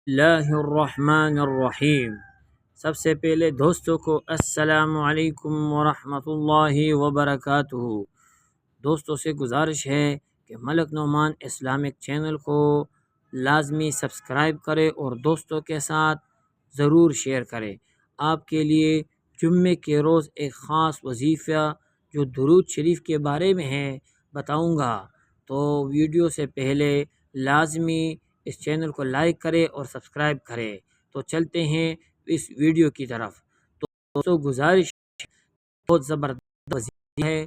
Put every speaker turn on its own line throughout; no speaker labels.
اللہ الرحمن الرحیم۔ سب سے پہلے دوستوں کو السلام علیکم ورحمۃ اللہ وبرکاتہ۔ دوستوں سے گزارش ہے کہ ملک نعمان اسلامک چینل کو لازمی سبسکرائب کرے اور دوستوں کے ساتھ ضرور شیئر کرے۔ آپ کے لیے جمعے کے روز ایک خاص وظیفہ جو درود شریف کے بارے میں ہے بتاؤں گا، تو ویڈیو سے پہلے لازمی اس چینل کو لائک کرے اور سبسکرائب کرے۔ تو چلتے ہیں اس ویڈیو کی طرف۔ تو دوستوں گزارش بہت زبردست وظیفہ ہے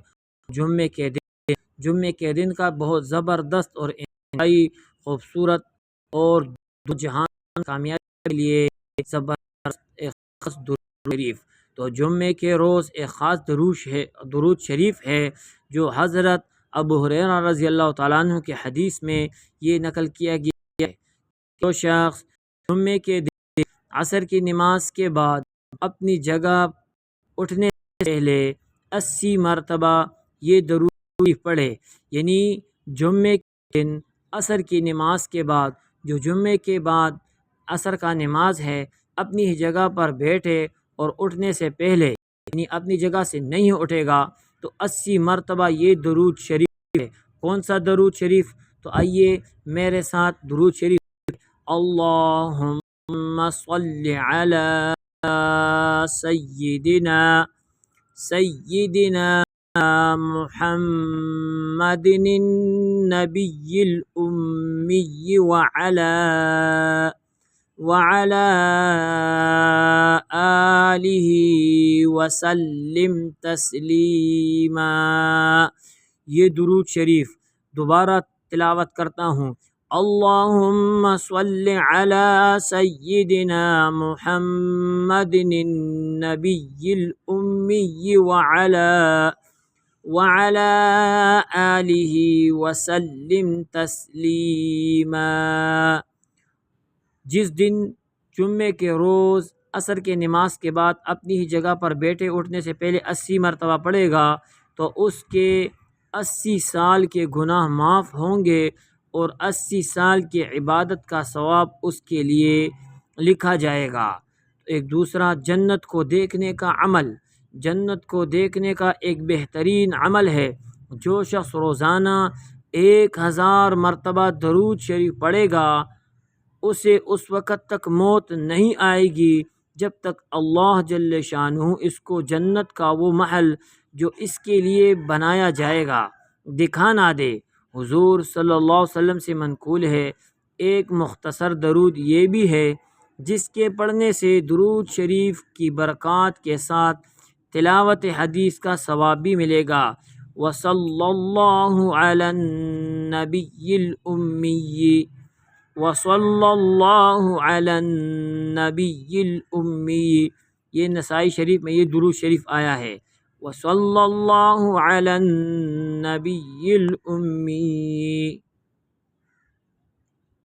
جمعے کے دن کا، بہت زبردست اور انتہائی خوبصورت اور دو جہان کامیابی کے لیے زبردست ایک خاص درود شریف۔ تو جمعے کے روز ایک خاص درود شریف ہے جو حضرت ابو ہریرہ رضی اللہ تعالیٰ عنہ کے حدیث میں یہ نقل کیا گیا ہے۔ جو شخص جمعے کے دن عصر کی نماز کے بعد اپنی جگہ اٹھنے سے پہلے 80 مرتبہ یہ درود شریف پڑھے، یعنی جمعے کے دن عصر کی نماز کے بعد، جو جمعے کے بعد عصر کا نماز ہے، اپنی جگہ پر بیٹھے اور اٹھنے سے پہلے، یعنی اپنی جگہ سے نہیں اٹھے گا تو 80 مرتبہ یہ درود شریف ہے۔ کون سا درود شریف؟ تو آئیے میرے ساتھ درود شریف: اللہم صل علی سیدنا محمد النبی الأمی وعلى آلہ وسلم تسلیما۔ یہ درود شریف دوبارہ تلاوت کرتا ہوں: اللہم صل علی سیدنا محمد النبی الأمی وعلى آلہ وسلم تسلیما۔ جس دن جمعے کے روز عصر کے نماز کے بعد اپنی ہی جگہ پر بیٹھے اٹھنے سے پہلے 80 مرتبہ پڑھے گا تو اس کے 80 سال کے گناہ معاف ہوں گے اور 80 سال کی عبادت کا ثواب اس کے لیے لکھا جائے گا۔ ایک دوسرا جنت کو دیکھنے کا عمل، جنت کو دیکھنے کا ایک بہترین عمل ہے۔ جو شخص روزانہ 1000 مرتبہ درود شریف پڑھے گا اسے اس وقت تک موت نہیں آئے گی جب تک اللہ جل شانہ اس کو جنت کا وہ محل جو اس کے لیے بنایا جائے گا دکھا نہ دے۔ حضور صلی اللہ علیہ وسلم سے منقول ہے، ایک مختصر درود یہ بھی ہے جس کے پڑھنے سے درود شریف کی برکات کے ساتھ تلاوت حدیث کا ثواب بھی ملے گا۔ وصلی اللہ علی النبی الأمی وصلی اللہ علی النبی الأمی۔ یہ نسائی شریف میں یہ درود شریف آیا ہے: وصلی اللہ علی النبی الأمی۔